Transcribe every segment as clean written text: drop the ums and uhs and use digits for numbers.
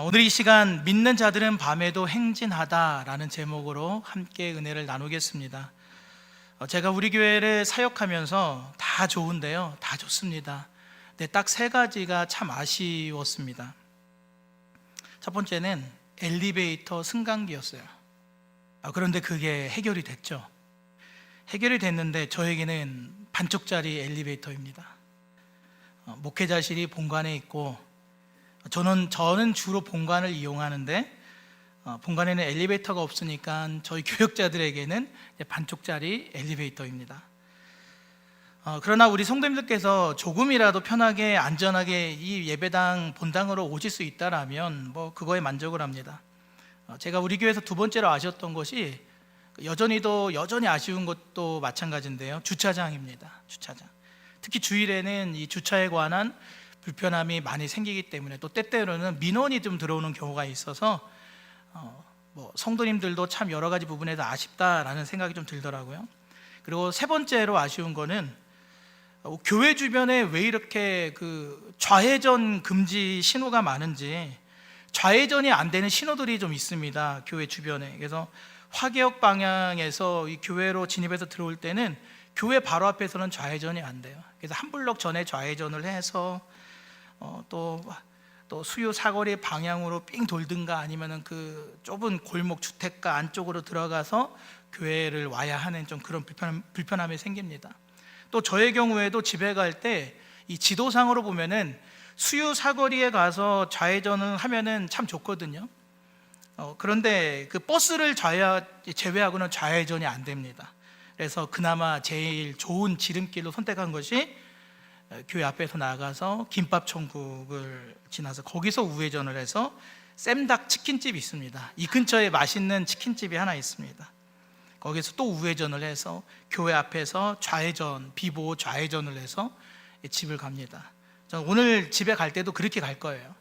오늘 이 시간 믿는 자들은 밤에도 행진하다라는 제목으로 함께 은혜를 나누겠습니다. 제가 우리 교회를 사역하면서 다 좋은데요, 다 좋습니다. 근데 딱 세 가지가 참 아쉬웠습니다. 첫 번째는 엘리베이터 승강기였어요. 그런데 그게 해결이 됐죠. 해결이 됐는데 저에게는 반쪽짜리 엘리베이터입니다. 목회자실이 본관에 있고 저는 주로 본관을 이용하는데 본관에는 엘리베이터가 없으니까 저희 교역자들에게는 반쪽짜리 엘리베이터입니다. 그러나 우리 성도님들께서 조금이라도 편하게 안전하게 이 예배당 본당으로 오실 수 있다라면 그거에 만족을 합니다. 제가 우리 교회에서 두 번째로 아쉬웠던 것이 여전히 아쉬운 것도 마찬가지인데요, 주차장입니다. 주차장. 특히 주일에는 이 주차에 관한 불편함이 많이 생기기 때문에 또 때때로는 민원이 좀 들어오는 경우가 있어서 성도님들도 참 여러 가지 부분에서 아쉽다라는 생각이 좀 들더라고요. 그리고 세 번째로 아쉬운 거는 교회 주변에 왜 이렇게 좌회전 금지 신호가 많은지, 좌회전이 안 되는 신호들이 좀 있습니다, 교회 주변에. 그래서 화개역 방향에서 이 교회로 진입해서 들어올 때는 교회 바로 앞에서는 좌회전이 안 돼요. 그래서 한 블록 전에 좌회전을 해서 또 수요 사거리 방향으로 삥 돌든가 아니면은 그 좁은 골목 주택가 안쪽으로 들어가서 교회를 와야 하는 좀 그런 불편함이 생깁니다. 또 저의 경우에도 집에 갈 때 이 지도상으로 보면은 수요 사거리에 가서 좌회전을 하면은 참 좋거든요. 그런데 그 버스를 제외하고는 좌회전이 안 됩니다. 그래서 그나마 제일 좋은 지름길로 선택한 것이 교회 앞에서 나가서 김밥 천국을 지나서 거기서 우회전을 해서 쌤닭 치킨집이 있습니다. 이 근처에 맛있는 치킨집이 하나 있습니다. 거기서 또 우회전을 해서 교회 앞에서 비보 좌회전을 해서 집을 갑니다. 저는 오늘 집에 갈 때도 그렇게 갈 거예요.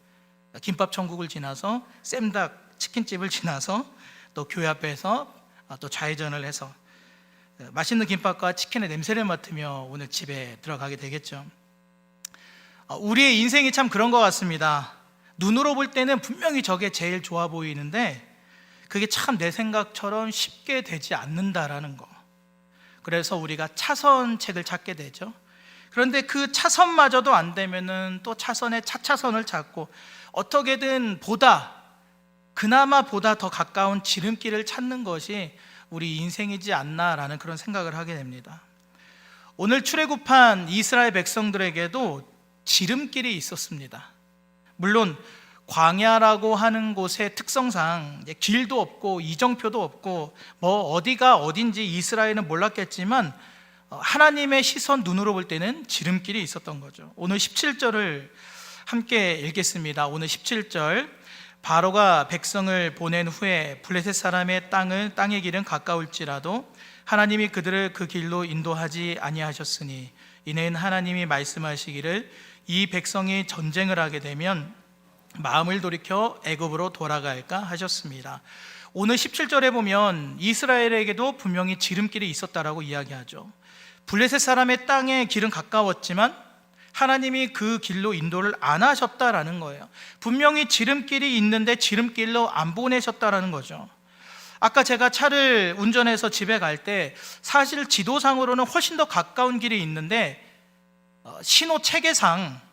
김밥 천국을 지나서 쌤닭 치킨집을 지나서 또 교회 앞에서 또 좌회전을 해서 맛있는 김밥과 치킨의 냄새를 맡으며 오늘 집에 들어가게 되겠죠. 우리의 인생이 참 그런 것 같습니다. 눈으로 볼 때는 분명히 저게 제일 좋아 보이는데 그게 참 내 생각처럼 쉽게 되지 않는다라는 거. 그래서 우리가 차선책을 찾게 되죠. 그런데 그 차선마저도 안 되면은 또 차선의 차차선을 찾고 어떻게든 그나마 보다 더 가까운 지름길을 찾는 것이 우리 인생이지 않나라는 그런 생각을 하게 됩니다. 오늘 출애굽한 이스라엘 백성들에게도 지름길이 있었습니다. 물론 광야라고 하는 곳의 특성상 길도 없고 이정표도 없고 어디가 어딘지 이스라엘은 몰랐겠지만 하나님의 시선 눈으로 볼 때는 지름길이 있었던 거죠. 오늘 17절을 함께 읽겠습니다. 오늘 17절, 바로가 백성을 보낸 후에 블레셋 사람의 땅의 길은 가까울지라도 하나님이 그들을 그 길로 인도하지 아니하셨으니 이는 하나님이 말씀하시기를 이 백성이 전쟁을 하게 되면 마음을 돌이켜 애굽으로 돌아갈까 하셨습니다. 오늘 17절에 보면 이스라엘에게도 분명히 지름길이 있었다라고 이야기하죠. 블레셋 사람의 땅의 길은 가까웠지만 하나님이 그 길로 인도를 안 하셨다라는 거예요. 분명히 지름길이 있는데 지름길로 안 보내셨다라는 거죠. 아까 제가 차를 운전해서 집에 갈 때 사실 지도상으로는 훨씬 더 가까운 길이 있는데 신호 체계상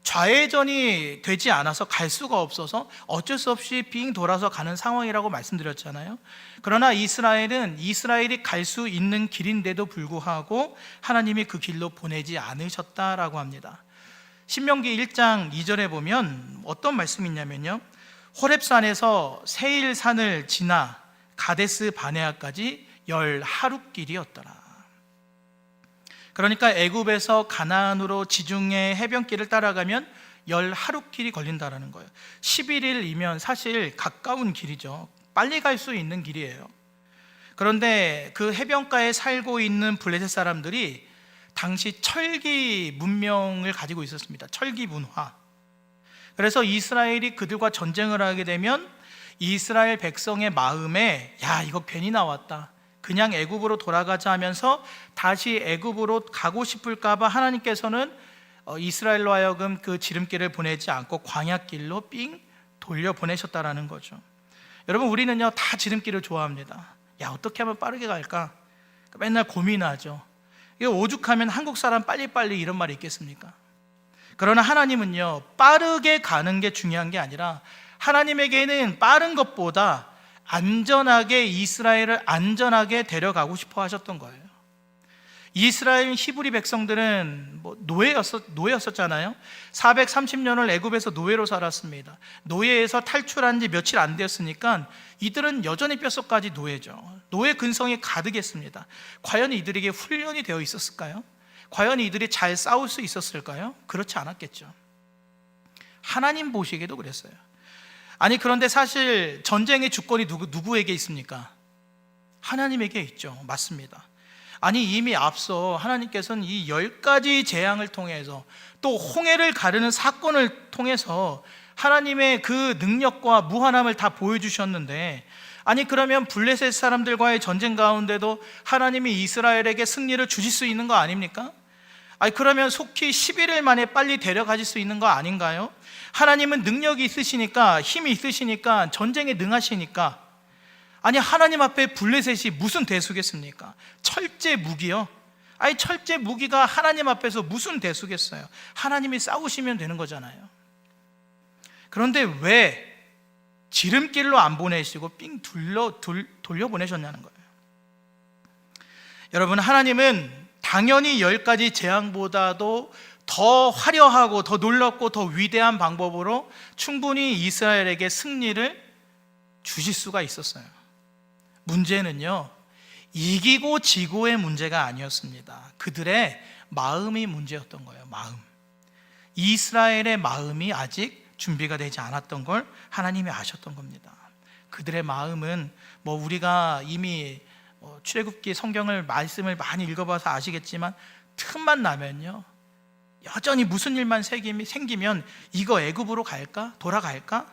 좌회전이 되지 않아서 갈 수가 없어서 어쩔 수 없이 빙 돌아서 가는 상황이라고 말씀드렸잖아요. 그러나 이스라엘이 갈 수 있는 길인데도 불구하고 하나님이 그 길로 보내지 않으셨다라고 합니다. 신명기 1장 2절에 보면 어떤 말씀이 있냐면요, 호렙산에서 세일산을 지나 가데스 바네아까지 10하룻길이었더라. 그러니까 애굽에서 가나안으로 지중해 해변길을 따라가면 10하룻길이 걸린다라는 거예요. 11일이면 사실 가까운 길이죠. 빨리 갈 수 있는 길이에요. 그런데 그 해변가에 살고 있는 블레셋 사람들이 당시 철기 문명을 가지고 있었습니다. 철기 문화. 그래서 이스라엘이 그들과 전쟁을 하게 되면 이스라엘 백성의 마음에 이거 괜히 나왔다, 그냥 애굽으로 돌아가자 하면서 다시 애굽으로 가고 싶을까 봐 하나님께서는 이스라엘로 하여금 그 지름길을 보내지 않고 광야길로 삥 돌려보내셨다라는 거죠. 여러분, 우리는요 다 지름길을 좋아합니다. 야, 어떻게 하면 빠르게 갈까? 맨날 고민하죠. 이거 오죽하면 한국 사람 빨리빨리 이런 말이 있겠습니까? 그러나 하나님은요 빠르게 가는 게 중요한 게 아니라 하나님에게는 빠른 것보다 안전하게 이스라엘을 안전하게 데려가고 싶어 하셨던 거예요. 이스라엘 히브리 백성들은 노예였었잖아요. 430년을 애굽에서 노예로 살았습니다. 노예에서 탈출한 지 며칠 안 되었으니까 이들은 여전히 뼛속까지 노예죠. 노예 근성이 가득했습니다. 과연 이들에게 훈련이 되어 있었을까요? 과연 이들이 잘 싸울 수 있었을까요? 그렇지 않았겠죠. 하나님 보시기에도 그랬어요. 아니, 그런데 사실 전쟁의 주권이 누구에게 있습니까? 하나님에게 있죠. 맞습니다. 아니, 이미 앞서 하나님께서는 이 10가지 재앙을 통해서 또 홍해를 가르는 사건을 통해서 하나님의 그 능력과 무한함을 다 보여주셨는데, 아니 그러면 블레셋 사람들과의 전쟁 가운데도 하나님이 이스라엘에게 승리를 주실 수 있는 거 아닙니까? 아니 그러면 속히 11일 만에 빨리 데려가실 수 있는 거 아닌가요? 하나님은 능력이 있으시니까, 힘이 있으시니까, 전쟁에 능하시니까. 아니 하나님 앞에 블레셋이 무슨 대수겠습니까? 철제 무기요? 아니 철제 무기가 하나님 앞에서 무슨 대수겠어요? 하나님이 싸우시면 되는 거잖아요. 그런데 왜 지름길로 안 보내시고 삥 돌려 보내셨냐는 거예요. 여러분, 하나님은 당연히 10가지 재앙보다도 더 화려하고 더 놀랍고 더 위대한 방법으로 충분히 이스라엘에게 승리를 주실 수가 있었어요. 문제는요 이기고 지고의 문제가 아니었습니다. 그들의 마음이 문제였던 거예요. 마음. 이스라엘의 마음이 아직 준비가 되지 않았던 걸 하나님이 아셨던 겁니다. 그들의 마음은 우리가 이미 출애굽기 성경을 말씀을 많이 읽어봐서 아시겠지만 틈만 나면요 여전히 무슨 일만 생기면 이거 애굽으로 갈까? 돌아갈까?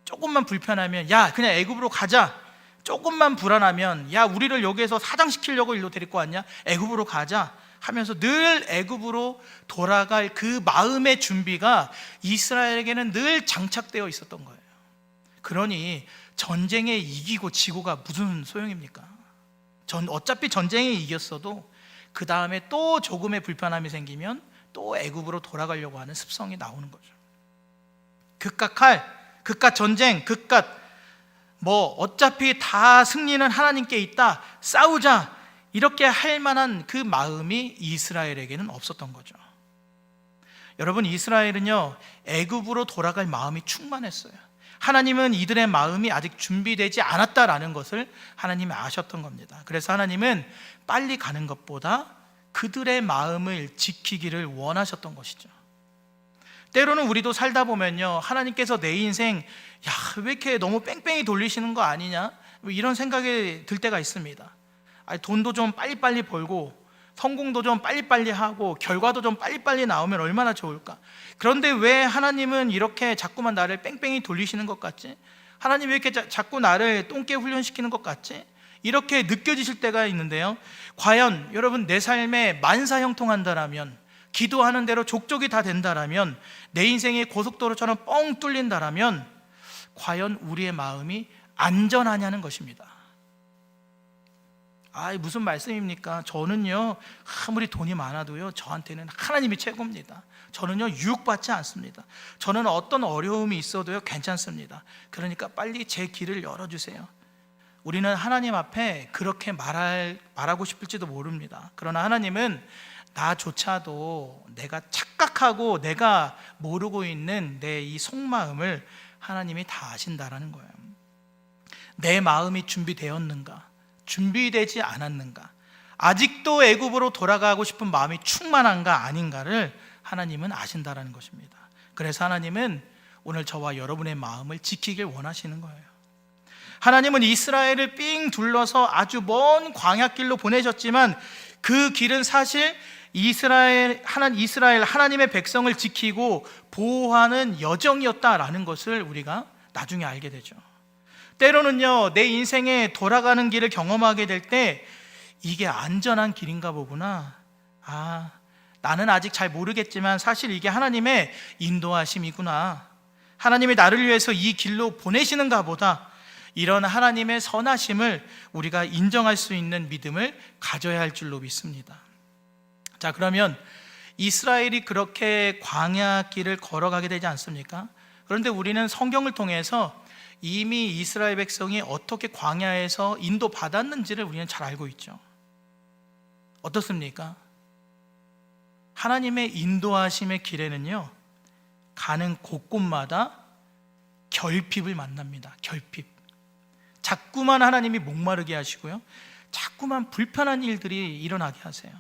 조금만 불편하면 야 그냥 애굽으로 가자. 조금만 불안하면 야 우리를 여기에서 사장시키려고 일로 데리고 왔냐? 애굽으로 가자 하면서 늘 애굽으로 돌아갈 그 마음의 준비가 이스라엘에게는 늘 장착되어 있었던 거예요. 그러니 전쟁에 이기고 지고가 무슨 소용입니까? 어차피 전쟁에 이겼어도 그 다음에 또 조금의 불편함이 생기면 또 애굽으로 돌아가려고 하는 습성이 나오는 거죠. 그깟 칼, 그깟 전쟁, 그깟 어차피 다 승리는 하나님께 있다, 싸우자, 이렇게 할 만한 그 마음이 이스라엘에게는 없었던 거죠. 여러분, 이스라엘은요 애굽으로 돌아갈 마음이 충만했어요. 하나님은 이들의 마음이 아직 준비되지 않았다라는 것을 하나님이 아셨던 겁니다. 그래서 하나님은 빨리 가는 것보다 그들의 마음을 지키기를 원하셨던 것이죠. 때로는 우리도 살다 보면요 하나님께서 내 인생 왜 이렇게 너무 뺑뺑이 돌리시는 거 아니냐, 이런 생각이 들 때가 있습니다. 돈도 좀 빨리빨리 벌고 성공도 좀 빨리빨리 하고 결과도 좀 빨리빨리 나오면 얼마나 좋을까. 그런데 왜 하나님은 이렇게 자꾸만 나를 뺑뺑이 돌리시는 것 같지? 하나님 왜 이렇게 자꾸 나를 똥개 훈련시키는 것 같지? 이렇게 느껴지실 때가 있는데요, 과연 여러분 내 삶에 만사형통한다라면, 기도하는 대로 족족이 다 된다라면, 내 인생이 고속도로처럼 뻥 뚫린다라면 과연 우리의 마음이 안전하냐는 것입니다. 무슨 말씀입니까? 저는요 아무리 돈이 많아도요 저한테는 하나님이 최고입니다. 저는요 유혹받지 않습니다. 저는 어떤 어려움이 있어도요 괜찮습니다. 그러니까 빨리 제 길을 열어주세요. 우리는 하나님 앞에 그렇게 말하고 싶을지도 모릅니다. 그러나 하나님은 나조차도 내가 착각하고 내가 모르고 있는 내 이 속마음을 하나님이 다 아신다라는 거예요. 내 마음이 준비되었는가, 준비되지 않았는가, 아직도 애굽으로 돌아가고 싶은 마음이 충만한가 아닌가를 하나님은 아신다라는 것입니다. 그래서 하나님은 오늘 저와 여러분의 마음을 지키길 원하시는 거예요. 하나님은 이스라엘을 삥 둘러서 아주 먼 광야길로 보내셨지만 그 길은 사실 이스라엘 하나님의 백성을 지키고 보호하는 여정이었다라는 것을 우리가 나중에 알게 되죠. 때로는요 내 인생에 돌아가는 길을 경험하게 될 때 이게 안전한 길인가 보구나, 나는 아직 잘 모르겠지만 사실 이게 하나님의 인도하심이구나, 하나님이 나를 위해서 이 길로 보내시는가 보다, 이런 하나님의 선하심을 우리가 인정할 수 있는 믿음을 가져야 할 줄로 믿습니다. 자, 그러면 이스라엘이 그렇게 광야 길을 걸어가게 되지 않습니까? 그런데 우리는 성경을 통해서 이미 이스라엘 백성이 어떻게 광야에서 인도받았는지를 우리는 잘 알고 있죠. 어떻습니까? 하나님의 인도하심의 길에는요, 가는 곳곳마다 결핍을 만납니다. 결핍. 자꾸만 하나님이 목마르게 하시고요, 자꾸만 불편한 일들이 일어나게 하세요.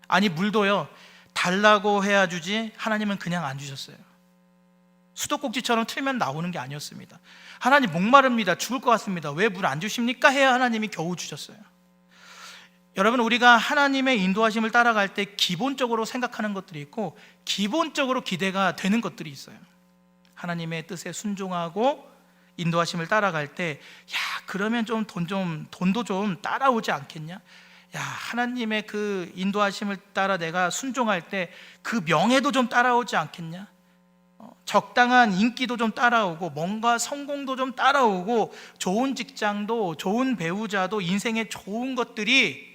아니, 물도요, 달라고 해야 주지 하나님은 그냥 안 주셨어요. 수도꼭지처럼 틀면 나오는 게 아니었습니다. 하나님 목마릅니다, 죽을 것 같습니다, 왜 물 안 주십니까? 해야 하나님이 겨우 주셨어요. 여러분, 우리가 하나님의 인도하심을 따라갈 때 기본적으로 생각하는 것들이 있고 기본적으로 기대가 되는 것들이 있어요. 하나님의 뜻에 순종하고 인도하심을 따라갈 때, 야, 그러면 좀 돈도 좀 따라오지 않겠냐? 야, 하나님의 그 인도하심을 따라 내가 순종할 때 그 명예도 좀 따라오지 않겠냐? 적당한 인기도 좀 따라오고 뭔가 성공도 좀 따라오고 좋은 직장도 좋은 배우자도 인생에 좋은 것들이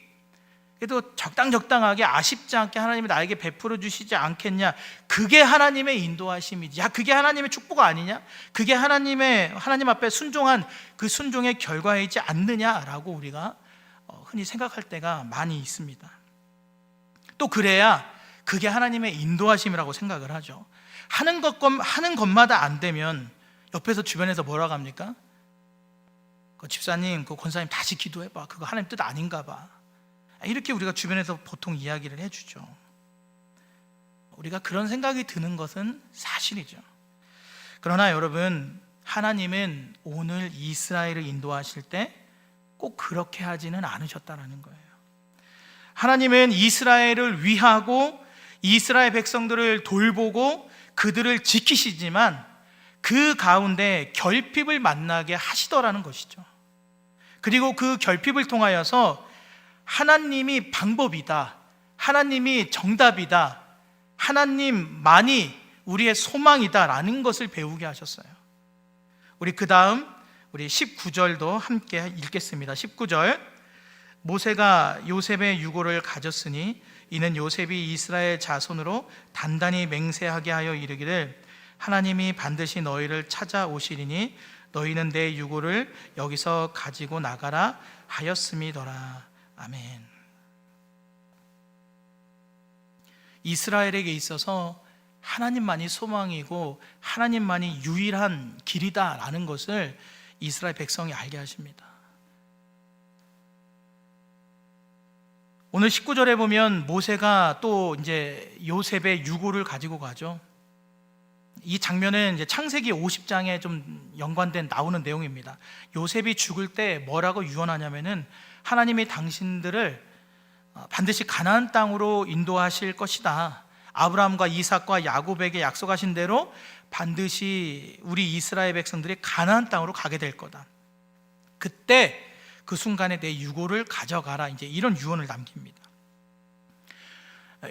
그래도 적당하게 아쉽지 않게 하나님이 나에게 베풀어 주시지 않겠냐? 그게 하나님의 인도하심이지. 야, 그게 하나님의 축복 아니냐? 그게 하나님 앞에 순종한 그 순종의 결과이지 않느냐라고 우리가 흔히 생각할 때가 많이 있습니다. 또 그래야 그게 하나님의 인도하심이라고 생각을 하죠. 하는 것마다 안 되면 옆에서 주변에서 뭐라고 합니까? 그 집사님, 그 권사님 다시 기도해봐, 그거 하나님 뜻 아닌가 봐, 이렇게 우리가 주변에서 보통 이야기를 해주죠. 우리가 그런 생각이 드는 것은 사실이죠. 그러나 여러분, 하나님은 오늘 이스라엘을 인도하실 때 꼭 그렇게 하지는 않으셨다는 거예요. 하나님은 이스라엘을 위하고 이스라엘 백성들을 돌보고 그들을 지키시지만 그 가운데 결핍을 만나게 하시더라는 것이죠. 그리고 그 결핍을 통하여서 하나님이 방법이다, 하나님이 정답이다, 하나님만이 우리의 소망이다 라는 것을 배우게 하셨어요. 우리 그 다음 우리 19절도 함께 읽겠습니다. 19절, 모세가 요셉의 유고를 가졌으니 이는 요셉이 이스라엘 자손으로 단단히 맹세하게 하여 이르기를 하나님이 반드시 너희를 찾아오시리니 너희는 내 유고를 여기서 가지고 나가라 하였음이더라. 아멘. 이스라엘에게 있어서 하나님만이 소망이고 하나님만이 유일한 길이다라는 것을 이스라엘 백성이 알게 하십니다. 오늘 19절에 보면 모세가 또 이제 요셉의 유고를 가지고 가죠. 이 장면은 이제 창세기 50장에 좀 연관된 나오는 내용입니다. 요셉이 죽을 때 뭐라고 유언하냐면은 하나님이 당신들을 반드시 가나안 땅으로 인도하실 것이다. 아브라함과 이삭과 야곱에게 약속하신 대로 반드시 우리 이스라엘 백성들이 가나안 땅으로 가게 될 거다. 그때 그 순간에 내 유고를 가져가라, 이제 이런 유언을 남깁니다.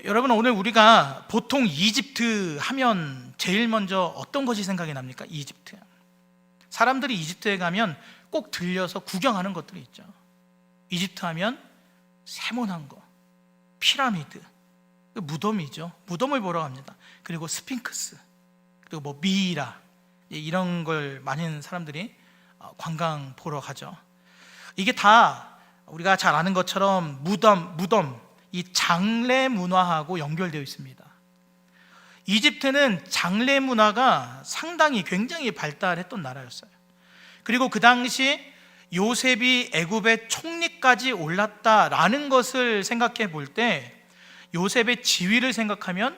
여러분, 오늘 우리가 보통 이집트 하면 제일 먼저 어떤 것이 생각이 납니까? 이집트. 사람들이 이집트에 가면 꼭 들려서 구경하는 것들이 있죠. 이집트 하면 세모난 거, 피라미드, 무덤이죠. 무덤을 보러 갑니다. 그리고 스핑크스, 그리고 뭐 미이라, 이런 걸 많은 사람들이 관광 보러 가죠. 이게 다 우리가 잘 아는 것처럼 무덤, 이 장례 문화하고 연결되어 있습니다. 이집트는 장례 문화가 상당히 굉장히 발달했던 나라였어요. 그리고 그 당시 요셉이 애굽의 총리까지 올랐다라는 것을 생각해 볼 때 요셉의 지위를 생각하면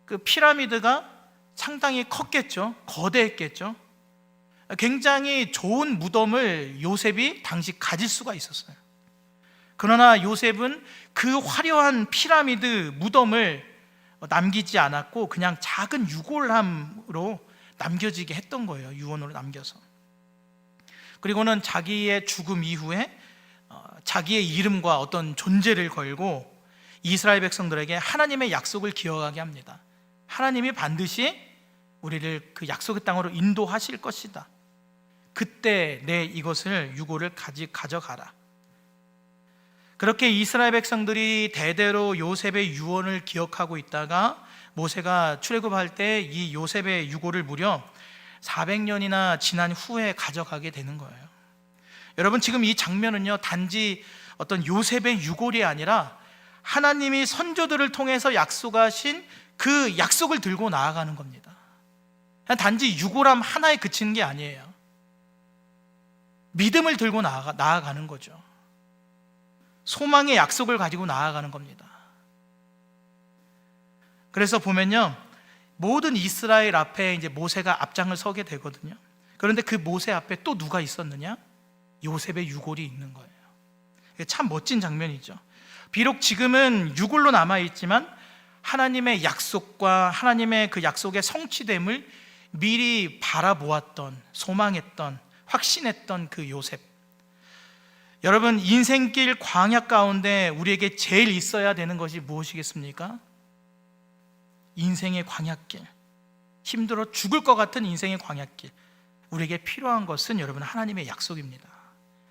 그 피라미드가 상당히 컸겠죠. 거대했겠죠. 굉장히 좋은 무덤을 요셉이 당시 가질 수가 있었어요. 그러나 요셉은 그 화려한 피라미드 무덤을 남기지 않았고 그냥 작은 유골함으로 남겨지게 했던 거예요. 유언으로 남겨서. 그리고는 자기의 죽음 이후에 자기의 이름과 어떤 존재를 걸고 이스라엘 백성들에게 하나님의 약속을 기억하게 합니다. 하나님이 반드시 우리를 그 약속의 땅으로 인도하실 것이다. 그때 내 이것을 유고를 가져가라. 그렇게 이스라엘 백성들이 대대로 요셉의 유언을 기억하고 있다가 모세가 출애굽할 때 이 요셉의 유고를 무려 400년이나 지난 후에 가져가게 되는 거예요. 여러분, 지금 이 장면은요, 단지 어떤 요셉의 유골이 아니라 하나님이 선조들을 통해서 약속하신 그 약속을 들고 나아가는 겁니다. 그냥 단지 유골함 하나에 그치는 게 아니에요. 믿음을 들고 나아가는 거죠. 소망의 약속을 가지고 나아가는 겁니다. 그래서 보면요, 모든 이스라엘 앞에 이제 모세가 앞장을 서게 되거든요. 그런데 그 모세 앞에 또 누가 있었느냐? 요셉의 유골이 있는 거예요. 참 멋진 장면이죠. 비록 지금은 유골로 남아있지만 하나님의 약속과 하나님의 그 약속의 성취됨을 미리 바라보았던, 소망했던, 확신했던 그 요셉. 여러분, 인생길 광야 가운데 우리에게 제일 있어야 되는 것이 무엇이겠습니까? 인생의 광야길, 힘들어 죽을 것 같은 인생의 광야길. 우리에게 필요한 것은 여러분 하나님의 약속입니다.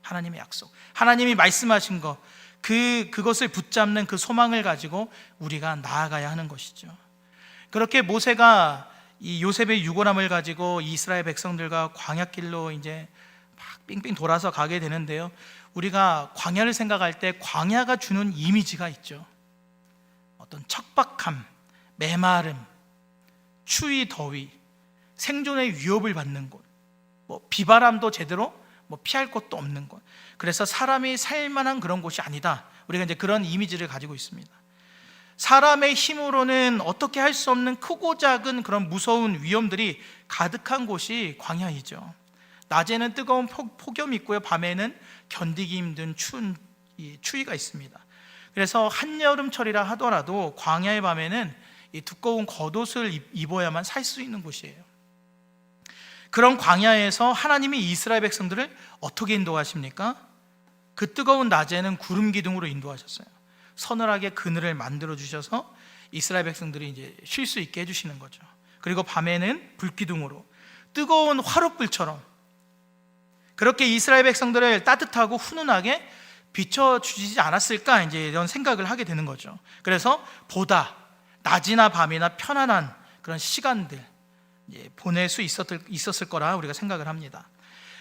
하나님의 약속, 하나님이 말씀하신 것, 그것을 붙잡는 그 소망을 가지고 우리가 나아가야 하는 것이죠. 그렇게 모세가 이 요셉의 유골함을 가지고 이스라엘 백성들과 광야길로 이제 막 빙빙 돌아서 가게 되는데요, 우리가 광야를 생각할 때 광야가 주는 이미지가 있죠. 어떤 척박함, 메마름, 추위, 더위, 생존의 위협을 받는 곳, 비바람도 제대로 피할 곳도 없는 곳. 그래서 사람이 살만한 그런 곳이 아니다. 우리가 이제 그런 이미지를 가지고 있습니다. 사람의 힘으로는 어떻게 할 수 없는 크고 작은 그런 무서운 위험들이 가득한 곳이 광야이죠. 낮에는 뜨거운 폭염이 있고요, 밤에는 견디기 힘든 추위가 있습니다. 그래서 한여름철이라 하더라도 광야의 밤에는 이 두꺼운 겉옷을 입어야만 살 수 있는 곳이에요. 그런 광야에서 하나님이 이스라엘 백성들을 어떻게 인도하십니까? 그 뜨거운 낮에는 구름 기둥으로 인도하셨어요. 서늘하게 그늘을 만들어 주셔서 이스라엘 백성들이 이제 쉴 수 있게 해주시는 거죠. 그리고 밤에는 불기둥으로 뜨거운 화롯불처럼 그렇게 이스라엘 백성들을 따뜻하고 훈훈하게 비춰주지 않았을까, 이제 이런 생각을 하게 되는 거죠. 그래서 보다 낮이나 밤이나 편안한 그런 시간들 보낼 수 있었을 거라 우리가 생각을 합니다.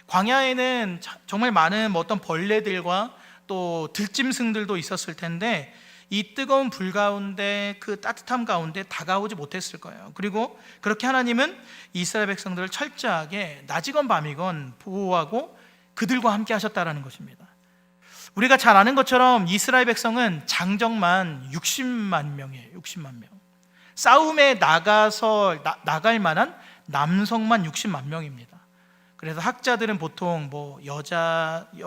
광야에는 정말 많은 어떤 벌레들과 또 들짐승들도 있었을 텐데 이 뜨거운 불 가운데, 그 따뜻함 가운데 다가오지 못했을 거예요. 그리고 그렇게 하나님은 이스라엘 백성들을 철저하게 낮이건 밤이건 보호하고 그들과 함께 하셨다라는 것입니다. 우리가 잘 아는 것처럼 이스라엘 백성은 장정만 60만 명이에요. 60만 명. 싸움에 나갈 만한 남성만 60만 명입니다. 그래서 학자들은 보통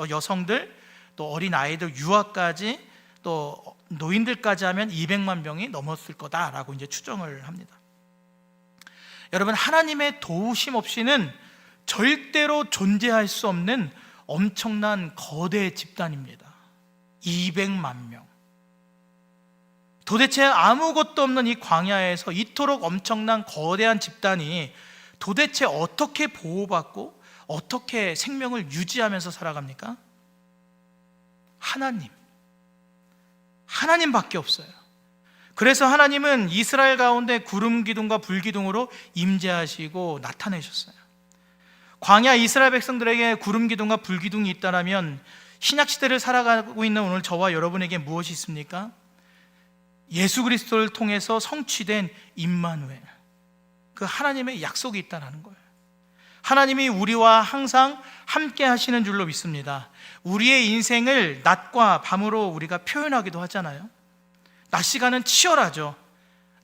여성들, 또 어린 아이들, 유아까지, 또 노인들까지 하면 200만 명이 넘었을 거다라고 이제 추정을 합니다. 여러분, 하나님의 도우심 없이는 절대로 존재할 수 없는 엄청난 거대 집단입니다. 200만 명. 도대체 아무것도 없는 이 광야에서 이토록 엄청난 거대한 집단이 도대체 어떻게 보호받고 어떻게 생명을 유지하면서 살아갑니까? 하나님밖에 없어요. 그래서 하나님은 이스라엘 가운데 구름 기둥과 불 기둥으로 임재하시고 나타내셨어요. 광야 이스라엘 백성들에게 구름 기둥과 불 기둥이 있다면 신약 시대를 살아가고 있는 오늘 저와 여러분에게 무엇이 있습니까? 예수 그리스도를 통해서 성취된 임마누엘, 그 하나님의 약속이 있다는 거예요. 하나님이 우리와 항상 함께 하시는 줄로 믿습니다. 우리의 인생을 낮과 밤으로 우리가 표현하기도 하잖아요. 낮 시간은 치열하죠.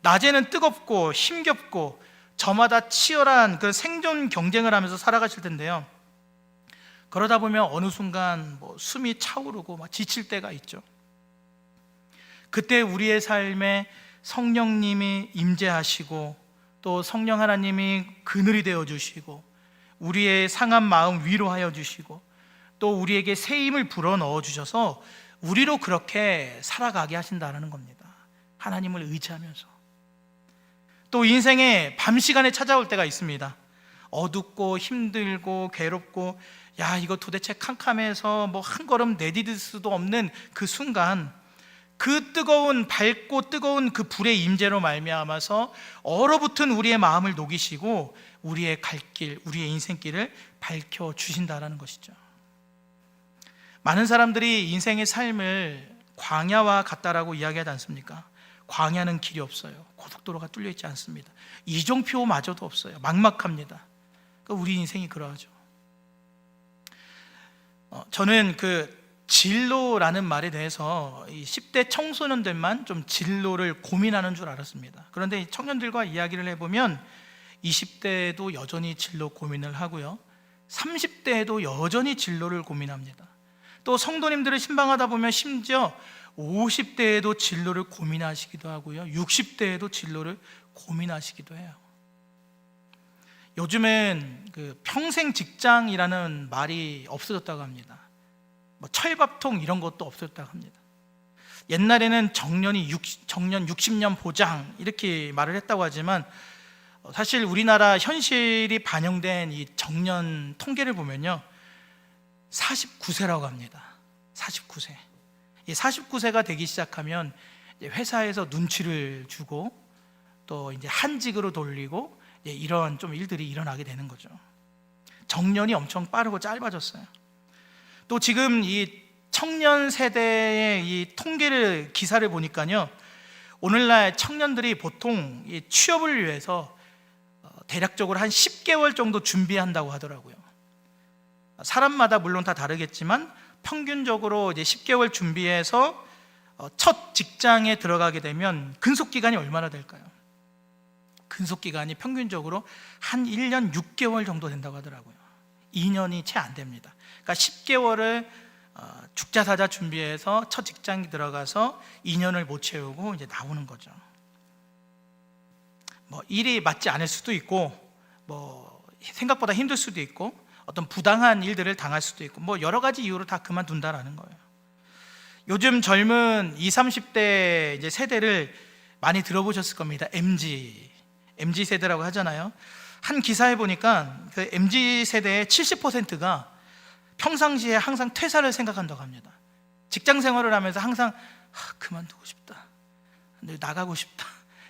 낮에는 뜨겁고 힘겹고 저마다 치열한 그 생존 경쟁을 하면서 살아가실 텐데요, 그러다 보면 어느 순간 숨이 차오르고 지칠 때가 있죠. 그때 우리의 삶에 성령님이 임재하시고 또 성령 하나님이 그늘이 되어주시고 우리의 상한 마음 위로하여 주시고 또 우리에게 새 힘을 불어넣어 주셔서 우리로 그렇게 살아가게 하신다는 겁니다. 하나님을 의지하면서. 또 인생의 밤 시간에 찾아올 때가 있습니다. 어둡고 힘들고 괴롭고, 야, 이거 도대체 캄캄해서 뭐 한 걸음 내디딜 수도 없는 그 순간, 그 뜨거운, 밝고 뜨거운 그 불의 임재로 말미암아서 얼어붙은 우리의 마음을 녹이시고 우리의 갈 길, 우리의 인생길을 밝혀 주신다라는 것이죠. 많은 사람들이 인생의 삶을 광야와 같다라고 이야기하지 않습니까? 광야는 길이 없어요. 고속도로가 뚫려 있지 않습니다. 이정표마저도 없어요. 막막합니다. 그러니까 우리 인생이 그러하죠. 저는 그 진로라는 말에 대해서 이 10대 청소년들만 좀 진로를 고민하는 줄 알았습니다. 그런데 청년들과 이야기를 해보면 20대에도 여전히 진로 고민을 하고요, 30대에도 여전히 진로를 고민합니다. 또 성도님들을 신방하다 보면 심지어 50대에도 진로를 고민하시기도 하고요, 60대에도 진로를 고민하시기도 해요. 요즘은 그 평생 직장이라는 말이 없어졌다고 합니다. 뭐 철밥통 이런 것도 없어졌다고 합니다. 옛날에는 정년 60년 보장 이렇게 말을 했다고 하지만, 사실 우리나라 현실이 반영된 이 정년 통계를 보면요, 49세라고 합니다. 49세. 이 49세가 되기 시작하면 회사에서 눈치를 주고 또 이제 한직으로 돌리고 이런 좀 일들이 일어나게 되는 거죠. 정년이 엄청 빠르고 짧아졌어요. 또 지금 이 청년 세대의 이 통계를 기사를 보니까요, 오늘날 청년들이 보통 이 취업을 위해서 대략적으로 한 10개월 정도 준비한다고 하더라고요. 사람마다 물론 다 다르겠지만 평균적으로 이제 10개월 준비해서 첫 직장에 들어가게 되면 근속 기간이 얼마나 될까요? 근속 기간이 평균적으로 한 1년 6개월 정도 된다고 하더라고요. 2년이 채 안 됩니다. 그러니까 10개월을 죽자사자 준비해서 첫 직장에 들어가서 2년을 못 채우고 이제 나오는 거죠. 뭐 일이 맞지 않을 수도 있고, 뭐 생각보다 힘들 수도 있고, 어떤 부당한 일들을 당할 수도 있고, 뭐 여러 가지 이유로 다 그만둔다라는 거예요. 요즘 젊은 20, 30대 이제 세대를 많이 들어보셨을 겁니다. MZ 세대라고 하잖아요. 한 기사에 보니까 그 MZ 세대의 70%가 평상시에 항상 퇴사를 생각한다고 합니다. 직장 생활을 하면서 항상 그만두고 싶다, 나가고 싶다,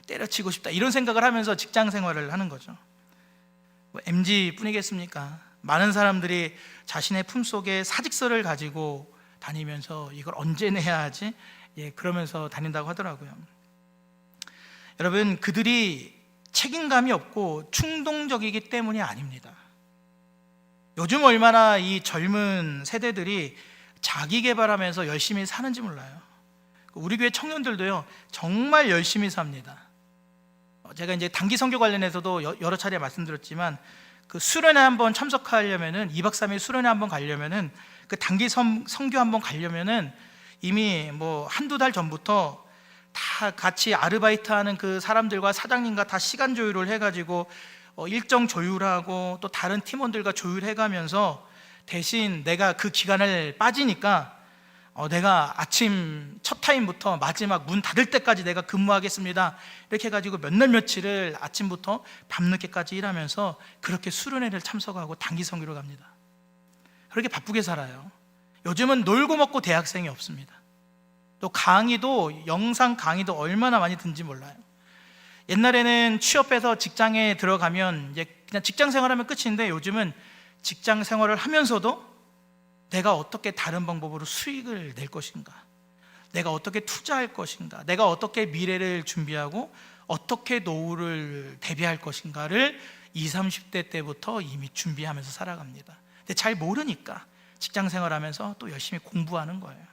때려치고 싶다, 이런 생각을 하면서 직장 생활을 하는 거죠. 뭐 MZ 뿐이겠습니까? 많은 사람들이 자신의 품속에 사직서를 가지고 다니면서 이걸 언제 내야 하지? 그러면서 다닌다고 하더라고요. 여러분, 그들이 책임감이 없고 충동적이기 때문이 아닙니다. 요즘 얼마나 이 젊은 세대들이 자기 개발하면서 열심히 사는지 몰라요. 우리 교회 청년들도요, 정말 열심히 삽니다. 제가 이제 단기 선교 관련해서도 여러 차례 말씀드렸지만, 그 수련회 한번 참석하려면은 2박 3일 수련회 한번 가려면은, 그 단기 선교 한번 가려면은 이미 뭐 한두 달 전부터 다 같이 아르바이트하는 그 사람들과 사장님과 다 시간 조율을 해가지고 일정 조율하고 또 다른 팀원들과 조율해가면서, 대신 내가 그 기간을 빠지니까 내가 아침 첫 타임부터 마지막 문 닫을 때까지 내가 근무하겠습니다, 이렇게 해가지고 몇 날 며칠을 아침부터 밤늦게까지 일하면서 그렇게 수련회를 참석하고 단기 선교를 갑니다. 그렇게 바쁘게 살아요. 요즘은 놀고 먹고 대학생이 없습니다. 또 강의도, 영상 강의도 얼마나 많이 듣는지 몰라요. 옛날에는 취업해서 직장에 들어가면 이제 그냥 직장 생활하면 끝인데, 요즘은 직장 생활을 하면서도 내가 어떻게 다른 방법으로 수익을 낼 것인가, 내가 어떻게 투자할 것인가, 내가 어떻게 미래를 준비하고 어떻게 노후를 대비할 것인가를 20, 30대 때부터 이미 준비하면서 살아갑니다. 근데 잘 모르니까 직장 생활하면서 또 열심히 공부하는 거예요.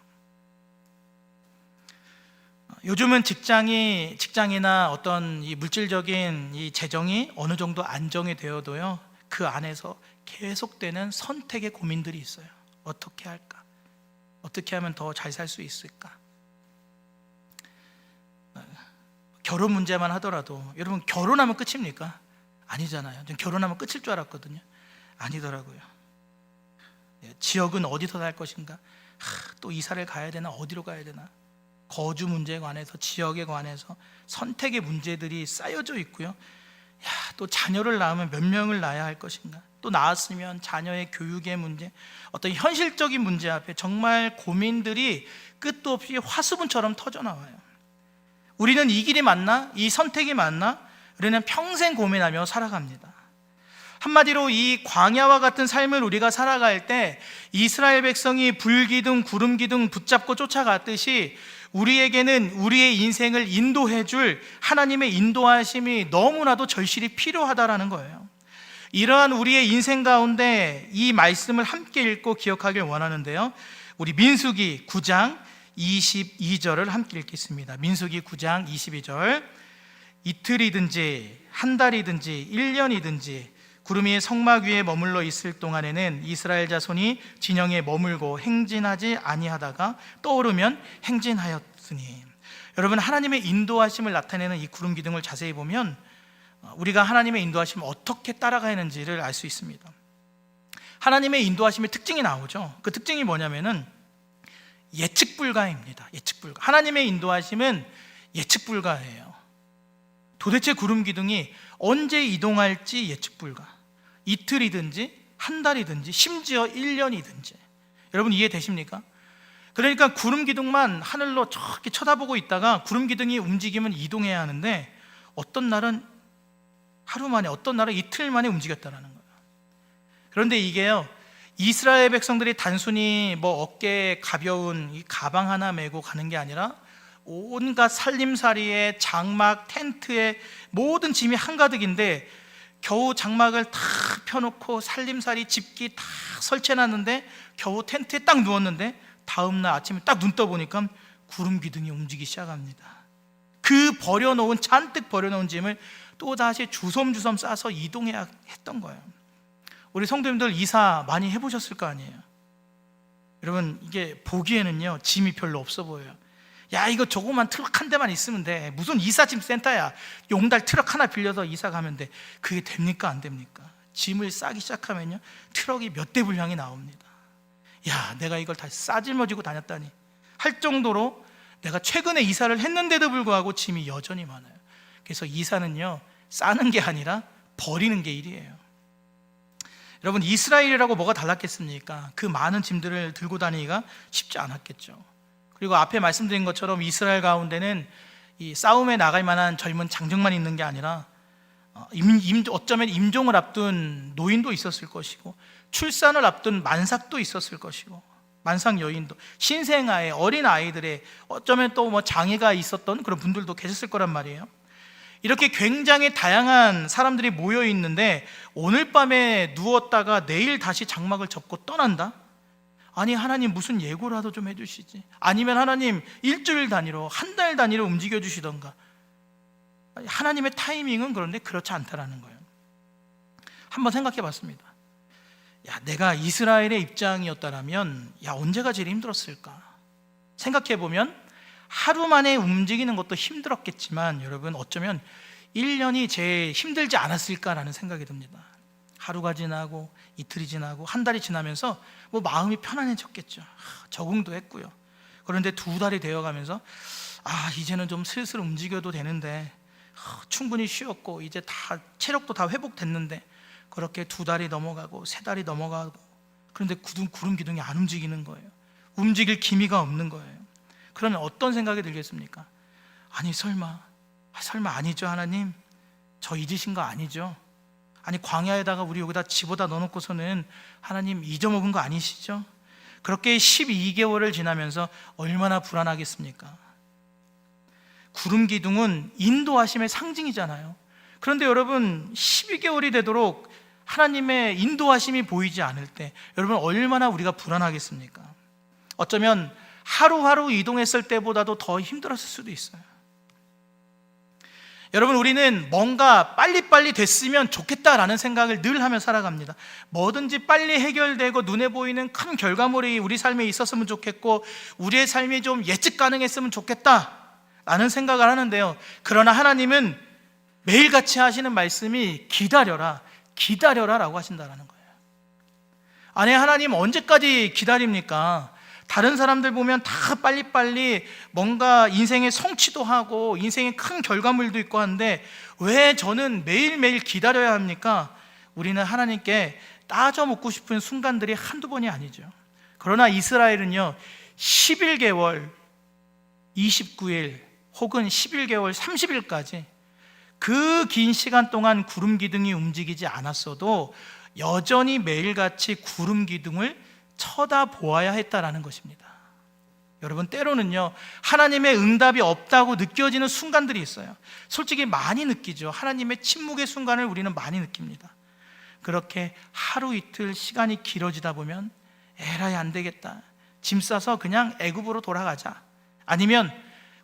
요즘은 직장이나 어떤 이 물질적인 이 재정이 어느 정도 안정이 되어도요, 그 안에서 계속되는 선택의 고민들이 있어요. 어떻게 할까? 어떻게 하면 더 잘 살 수 있을까? 결혼 문제만 하더라도, 여러분, 결혼하면 끝입니까? 아니잖아요. 전 결혼하면 끝일 줄 알았거든요. 아니더라고요. 지역은 어디서 살 것인가? 또 이사를 가야 되나? 어디로 가야 되나? 거주 문제에 관해서, 지역에 관해서 선택의 문제들이 쌓여져 있고요. 또 자녀를 낳으면 몇 명을 낳아야 할 것인가, 또 낳았으면 자녀의 교육의 문제, 어떤 현실적인 문제 앞에 정말 고민들이 끝도 없이 화수분처럼 터져나와요. 우리는 이 길이 맞나? 이 선택이 맞나? 우리는 평생 고민하며 살아갑니다. 한마디로 이 광야와 같은 삶을 우리가 살아갈 때 이스라엘 백성이 불기둥 구름기둥 붙잡고 쫓아갔듯이 우리에게는 우리의 인생을 인도해 줄 하나님의 인도하심이 너무나도 절실히 필요하다라는 거예요. 이러한 우리의 인생 가운데 이 말씀을 함께 읽고 기억하길 원하는데요, 우리 민수기 9장 22절을 함께 읽겠습니다. 민수기 9장 22절. 이틀이든지 한 달이든지 1년이든지 구름이 성막 위에 머물러 있을 동안에는 이스라엘 자손이 진영에 머물고 행진하지 아니하다가 떠오르면 행진하였으니. 여러분, 하나님의 인도하심을 나타내는 이 구름 기둥을 자세히 보면 우리가 하나님의 인도하심을 어떻게 따라가는지를 알 수 있습니다. 하나님의 인도하심의 특징이 나오죠. 그 특징이 뭐냐면은 예측 불가입니다. 예측 불가. 하나님의 인도하심은 예측 불가예요. 도대체 구름 기둥이 언제 이동할지 예측 불가. 이틀이든지 한 달이든지 심지어 1년이든지. 여러분, 이해되십니까? 그러니까 구름 기둥만 하늘로 저렇게 쳐다보고 있다가 구름 기둥이 움직이면 이동해야 하는데 어떤 날은 하루 만에, 어떤 날은 이틀 만에 움직였다라는 거예요. 그런데 이게요, 이스라엘 백성들이 단순히 어깨에 가벼운 이 가방 하나 메고 가는 게 아니라 온갖 살림살이에 장막, 텐트에 모든 짐이 한가득인데 겨우 장막을 다 펴놓고 살림살이 집기 다 설치해놨는데 겨우 텐트에 딱 누웠는데 다음날 아침에 딱 눈 떠보니까 구름 기둥이 움직이기 시작합니다. 그 잔뜩 버려놓은 짐을 또다시 주섬주섬 싸서 이동해야 했던 거예요. 우리 성도님들 이사 많이 해보셨을 거 아니에요. 여러분, 이게 보기에는요 짐이 별로 없어 보여요. 야, 이거 조그만 트럭 한 대만 있으면 돼. 무슨 이사짐 센터야. 용달 트럭 하나 빌려서 이사 가면 돼. 그게 됩니까? 안 됩니까? 짐을 싸기 시작하면요 트럭이 몇 대 분량이 나옵니다. 야, 내가 이걸 다 싸질머지고 다녔다니 할 정도로 내가 최근에 이사를 했는데도 불구하고 짐이 여전히 많아요. 그래서 이사는요 싸는 게 아니라 버리는 게 일이에요. 여러분, 이스라엘이라고 뭐가 달랐겠습니까? 그 많은 짐들을 들고 다니기가 쉽지 않았겠죠. 그리고 앞에 말씀드린 것처럼 이스라엘 가운데는 이 싸움에 나갈 만한 젊은 장정만 있는 게 아니라 어쩌면 임종을 앞둔 노인도 있었을 것이고 출산을 앞둔 만삭도 있었을 것이고 만삭 여인도, 신생아의 어린 아이들의 어쩌면 또 장애가 있었던 그런 분들도 계셨을 거란 말이에요. 이렇게 굉장히 다양한 사람들이 모여 있는데 오늘 밤에 누웠다가 내일 다시 장막을 접고 떠난다? 아니, 하나님 무슨 예고라도 좀 해주시지. 아니면 하나님 일주일 단위로, 한 달 단위로 움직여 주시던가. 하나님의 타이밍은 그런데 그렇지 않다라는 거예요. 한번 생각해 봤습니다. 야, 내가 이스라엘의 입장이었다면 언제가 제일 힘들었을까? 생각해 보면 하루 만에 움직이는 것도 힘들었겠지만 여러분, 어쩌면 1년이 제일 힘들지 않았을까라는 생각이 듭니다. 하루가 지나고 이틀이 지나고 한 달이 지나면서 마음이 편안해졌겠죠. 적응도 했고요. 그런데 2달이 되어가면서 이제는 좀 슬슬 움직여도 되는데 충분히 쉬었고 이제 다 체력도 다 회복됐는데 그렇게 2달이 넘어가고 3달이 넘어가고 그런데 구름 기둥이 안 움직이는 거예요. 움직일 기미가 없는 거예요. 그러면 어떤 생각이 들겠습니까? 아니, 설마 아니죠, 하나님? 저 잊으신 거 아니죠? 아니, 광야에다가 우리 여기다 집어다 넣어놓고서는 하나님 잊어먹은 거 아니시죠? 그렇게 12개월을 지나면서 얼마나 불안하겠습니까? 구름 기둥은 인도하심의 상징이잖아요. 그런데 여러분, 12개월이 되도록 하나님의 인도하심이 보이지 않을 때 여러분 얼마나 우리가 불안하겠습니까? 어쩌면 하루하루 이동했을 때보다도 더 힘들었을 수도 있어요. 여러분, 우리는 뭔가 빨리빨리 됐으면 좋겠다라는 생각을 늘 하며 살아갑니다. 뭐든지 빨리 해결되고 눈에 보이는 큰 결과물이 우리 삶에 있었으면 좋겠고 우리의 삶이 좀 예측 가능했으면 좋겠다라는 생각을 하는데요, 그러나 하나님은 매일같이 하시는 말씀이 기다려라 라고 하신다는 거예요. 아니, 하나님 언제까지 기다립니까? 다른 사람들 보면 다 빨리빨리 뭔가 인생의 성취도 하고 인생의 큰 결과물도 있고 하는데 왜 저는 매일매일 기다려야 합니까? 우리는 하나님께 따져 묻고 싶은 순간들이 한두 번이 아니죠. 그러나 이스라엘은요 11개월 29일 혹은 11개월 30일까지 그 긴 시간 동안 구름 기둥이 움직이지 않았어도 여전히 매일같이 구름 기둥을 쳐다보아야 했다라는 것입니다. 여러분, 때로는요 하나님의 응답이 없다고 느껴지는 순간들이 있어요. 솔직히 많이 느끼죠. 하나님의 침묵의 순간을 우리는 많이 느낍니다. 그렇게 하루 이틀 시간이 길어지다 보면 에라이 안 되겠다, 짐 싸서 그냥 애굽으로 돌아가자, 아니면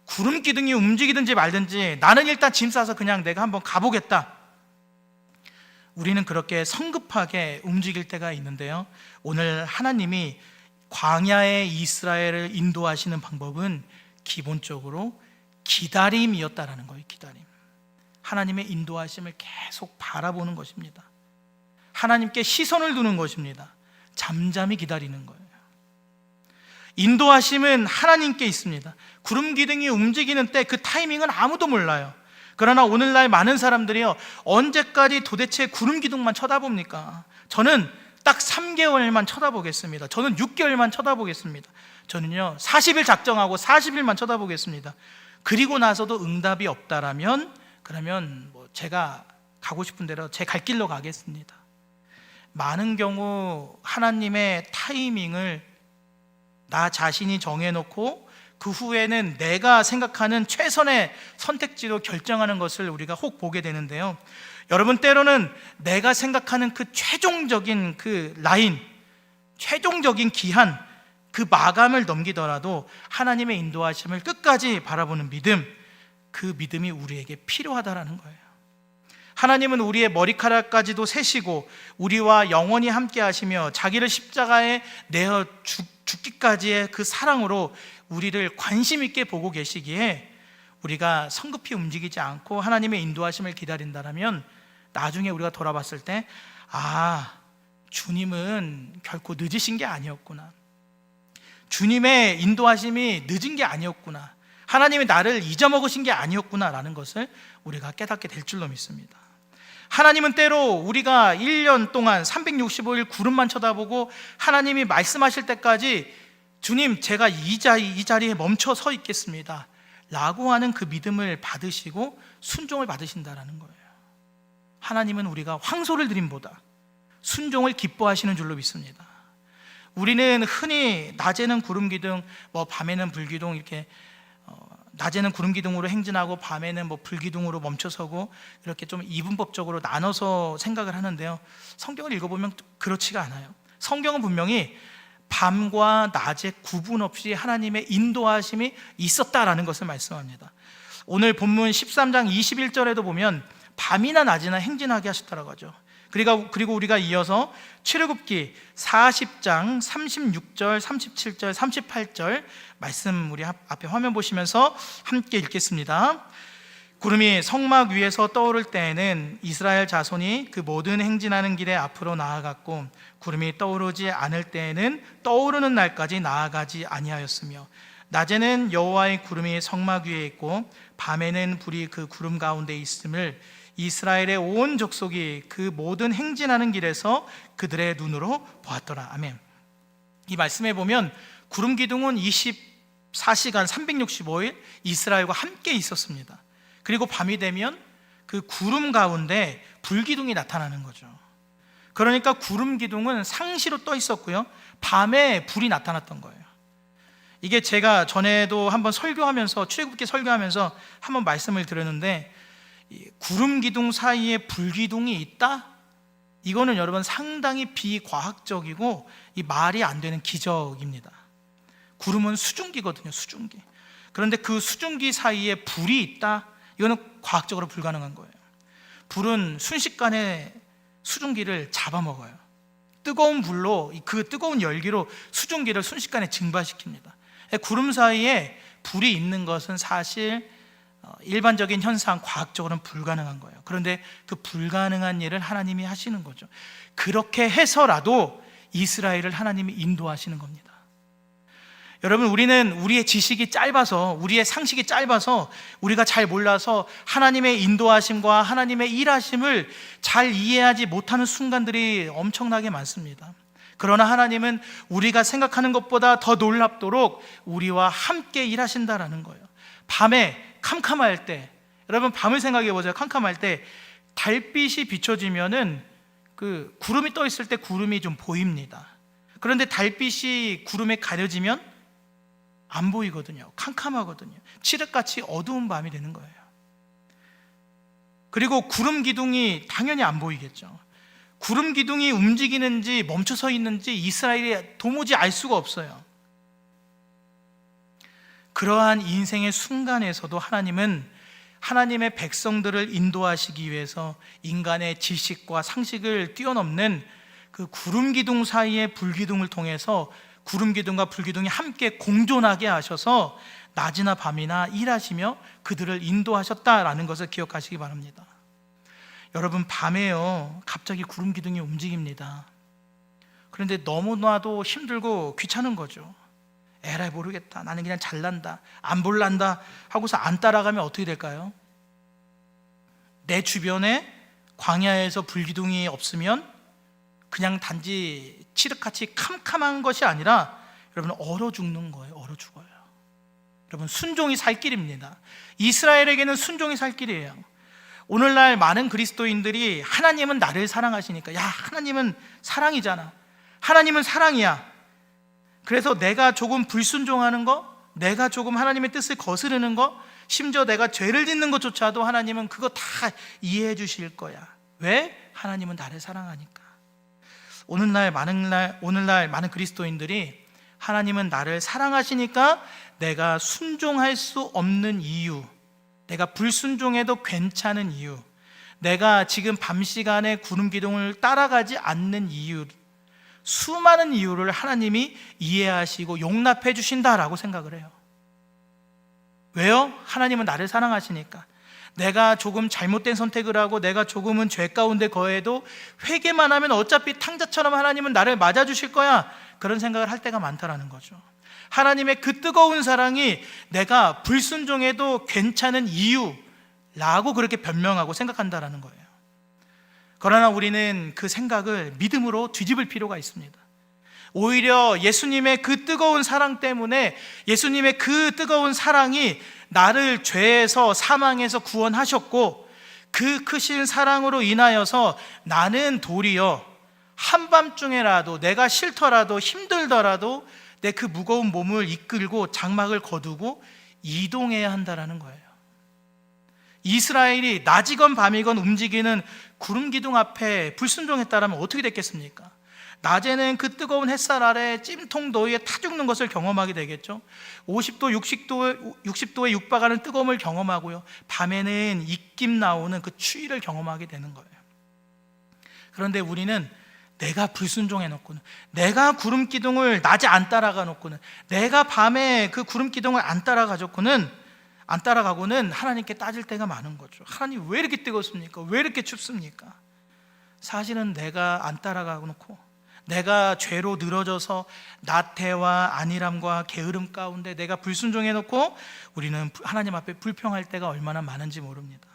구름 기둥이 움직이든지 말든지 나는 일단 짐 싸서 그냥 내가 한번 가보겠다, 우리는 그렇게 성급하게 움직일 때가 있는데요, 오늘 하나님이 광야의 이스라엘을 인도하시는 방법은 기본적으로 기다림이었다라는 거예요. 기다림. 하나님의 인도하심을 계속 바라보는 것입니다. 하나님께 시선을 두는 것입니다. 잠잠히 기다리는 거예요. 인도하심은 하나님께 있습니다. 구름 기둥이 움직이는 때 그 타이밍은 아무도 몰라요. 그러나 오늘날 많은 사람들이요, 언제까지 도대체 구름 기둥만 쳐다봅니까? 저는 딱 3개월만 쳐다보겠습니다. 저는 6개월만 쳐다보겠습니다. 저는요 40일 작정하고 40일만 쳐다보겠습니다. 그리고 나서도 응답이 없다라면 그러면 제가 가고 싶은 대로 제 갈 길로 가겠습니다. 많은 경우 하나님의 타이밍을 나 자신이 정해놓고 그 후에는 내가 생각하는 최선의 선택지로 결정하는 것을 우리가 혹 보게 되는데요, 여러분, 때로는 내가 생각하는 그 최종적인 그 라인, 최종적인 기한, 그 마감을 넘기더라도 하나님의 인도하심을 끝까지 바라보는 믿음, 그 믿음이 우리에게 필요하다라는 거예요. 하나님은 우리의 머리카락까지도 세시고 우리와 영원히 함께 하시며 자기를 십자가에 내어 죽기까지의 그 사랑으로 우리를 관심 있게 보고 계시기에 우리가 성급히 움직이지 않고 하나님의 인도하심을 기다린다면 나중에 우리가 돌아봤을 때 주님은 결코 늦으신 게 아니었구나, 주님의 인도하심이 늦은 게 아니었구나, 하나님이 나를 잊어먹으신 게 아니었구나 라는 것을 우리가 깨닫게 될 줄로 믿습니다. 하나님은 때로 우리가 1년 동안 365일 구름만 쳐다보고 하나님이 말씀하실 때까지 주님 제가 이 자리에 멈춰 서 있겠습니다 라고 하는 그 믿음을 받으시고 순종을 받으신다라는 거예요. 하나님은 우리가 황소를 드림보다 순종을 기뻐하시는 줄로 믿습니다. 우리는 흔히 낮에는 구름 기둥, 밤에는 불 기둥, 이렇게 낮에는 구름 기둥으로 행진하고 밤에는 불기둥으로 멈춰서고 이렇게 좀 이분법적으로 나눠서 생각을 하는데요, 성경을 읽어보면 그렇지가 않아요. 성경은 분명히 밤과 낮의 구분 없이 하나님의 인도하심이 있었다라는 것을 말씀합니다. 오늘 본문 13장 21절에도 보면 밤이나 낮이나 행진하게 하셨다라고 하죠. 그리고 우리가 이어서 출애굽기 40장 36절, 37절, 38절 말씀 우리 앞에 화면 보시면서 함께 읽겠습니다. 구름이 성막 위에서 떠오를 때에는 이스라엘 자손이 그 모든 행진하는 길에 앞으로 나아갔고 구름이 떠오르지 않을 때에는 떠오르는 날까지 나아가지 아니하였으며 낮에는 여호와의 구름이 성막 위에 있고 밤에는 불이 그 구름 가운데 있음을 이스라엘의 온 족속이 그 모든 행진하는 길에서 그들의 눈으로 보았더라. 아멘. 이 말씀에 보면 구름 기둥은 24시간 365일 이스라엘과 함께 있었습니다. 그리고 밤이 되면 그 구름 가운데 불기둥이 나타나는 거죠. 그러니까 구름 기둥은 상시로 떠 있었고요, 밤에 불이 나타났던 거예요. 이게 제가 전에도 한번 설교하면서 출애굽기 설교하면서 한번 말씀을 드렸는데, 구름 기둥 사이에 불기둥이 있다? 이거는 여러분 상당히 비과학적이고 이 말이 안 되는 기적입니다. 구름은 수증기거든요, 수증기. 그런데 그 수증기 사이에 불이 있다? 이거는 과학적으로 불가능한 거예요. 불은 순식간에 수증기를 잡아먹어요. 뜨거운 불로, 그 뜨거운 열기로 수증기를 순식간에 증발시킵니다. 구름 사이에 불이 있는 것은 사실 일반적인 현상, 과학적으로는 불가능한 거예요. 그런데 그 불가능한 일을 하나님이 하시는 거죠. 그렇게 해서라도 이스라엘을 하나님이 인도하시는 겁니다. 여러분, 우리는 우리의 지식이 짧아서, 우리의 상식이 짧아서, 우리가 잘 몰라서 하나님의 인도하심과 하나님의 일하심을 잘 이해하지 못하는 순간들이 엄청나게 많습니다. 그러나 하나님은 우리가 생각하는 것보다 더 놀랍도록 우리와 함께 일하신다라는 거예요. 밤에 캄캄할 때, 여러분 밤을 생각해 보세요. 캄캄할 때 달빛이 비춰지면은 그 구름이 떠 있을 때 구름이 좀 보입니다. 그런데 달빛이 구름에 가려지면 안 보이거든요. 캄캄하거든요. 칠흑같이 어두운 밤이 되는 거예요. 그리고 구름 기둥이 당연히 안 보이겠죠. 구름 기둥이 움직이는지 멈춰서 있는지 이스라엘이 도무지 알 수가 없어요. 그러한 인생의 순간에서도 하나님은 하나님의 백성들을 인도하시기 위해서 인간의 지식과 상식을 뛰어넘는 그 구름 기둥 사이의 불기둥을 통해서 구름 기둥과 불기둥이 함께 공존하게 하셔서 낮이나 밤이나 일하시며 그들을 인도하셨다라는 것을 기억하시기 바랍니다. 여러분, 밤에요 갑자기 구름 기둥이 움직입니다. 그런데 너무나도 힘들고 귀찮은 거죠. 에라이 모르겠다, 나는 그냥 잘난다, 안 볼란다 하고서 안 따라가면 어떻게 될까요? 내 주변에 광야에서 불기둥이 없으면 그냥 단지 칠흑같이 캄캄한 것이 아니라 여러분 얼어 죽는 거예요. 얼어 죽어요. 여러분, 순종이 살 길입니다. 이스라엘에게는 순종이 살 길이에요. 오늘날 많은 그리스도인들이 하나님은 나를 사랑하시니까, 야, 하나님은 사랑이잖아, 하나님은 사랑이야, 그래서 내가 조금 불순종하는 거, 내가 조금 하나님의 뜻을 거스르는 거, 심지어 내가 죄를 짓는 것조차도 하나님은 그거 다 이해해 주실 거야. 왜? 하나님은 나를 사랑하니까. 오늘날 많은 그리스도인들이 하나님은 나를 사랑하시니까 내가 순종할 수 없는 이유, 내가 불순종해도 괜찮은 이유, 내가 지금 밤 시간에 구름 기둥을 따라가지 않는 이유, 수많은 이유를 하나님이 이해하시고 용납해 주신다라고 생각을 해요. 왜요? 하나님은 나를 사랑하시니까. 내가 조금 잘못된 선택을 하고 내가 조금은 죄 가운데 거해도 회개만 하면 어차피 탕자처럼 하나님은 나를 맞아주실 거야, 그런 생각을 할 때가 많다라는 거죠. 하나님의 그 뜨거운 사랑이 내가 불순종해도 괜찮은 이유라고 그렇게 변명하고 생각한다라는 거예요. 그러나 우리는 그 생각을 믿음으로 뒤집을 필요가 있습니다. 오히려 예수님의 그 뜨거운 사랑 때문에, 예수님의 그 뜨거운 사랑이 나를 죄에서, 사망에서 구원하셨고, 그 크신 사랑으로 인하여서 나는 도리어 한밤중에라도, 내가 싫더라도 힘들더라도 내 그 무거운 몸을 이끌고 장막을 거두고 이동해야 한다라는 거예요. 이스라엘이 낮이건 밤이건 움직이는 구름 기둥 앞에 불순종했다라면 어떻게 됐겠습니까? 낮에는 그 뜨거운 햇살 아래 찜통 더위에 타 죽는 것을 경험하게 되겠죠. 50도, 60도에 육박하는 뜨거움을 경험하고요, 밤에는 입김 나오는 그 추위를 경험하게 되는 거예요. 그런데 우리는 내가 불순종해 놓고는, 내가 구름 기둥을 낮에 안 따라가 놓고는, 내가 밤에 그 구름 기둥을 안 따라가고는 하나님께 따질 때가 많은 거죠. 하나님 왜 이렇게 뜨겁습니까? 왜 이렇게 춥습니까? 사실은 내가 안 따라가 놓고, 내가 죄로 늘어져서 나태와 안일함과 게으름 가운데 내가 불순종해 놓고 우리는 하나님 앞에 불평할 때가 얼마나 많은지 모릅니다.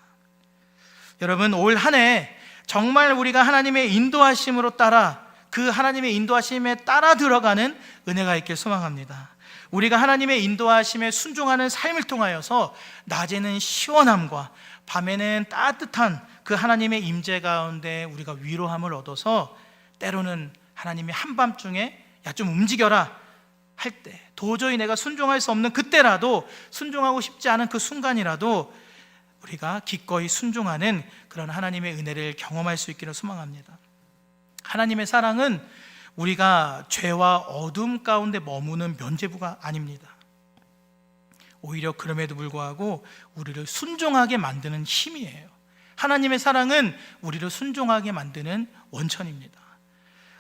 여러분, 올 한 해 정말 우리가 하나님의 인도하심으로 따라, 그 하나님의 인도하심에 따라 들어가는 은혜가 있길 소망합니다. 우리가 하나님의 인도하심에 순종하는 삶을 통하여서 낮에는 시원함과 밤에는 따뜻한 그 하나님의 임재 가운데 우리가 위로함을 얻어서, 때로는 하나님이 한밤중에 야 좀 움직여라 할 때, 도저히 내가 순종할 수 없는 그때라도, 순종하고 싶지 않은 그 순간이라도 우리가 기꺼이 순종하는 그런 하나님의 은혜를 경험할 수 있기를 소망합니다. 하나님의 사랑은 우리가 죄와 어둠 가운데 머무는 면죄부가 아닙니다. 오히려 그럼에도 불구하고 우리를 순종하게 만드는 힘이에요. 하나님의 사랑은 우리를 순종하게 만드는 원천입니다.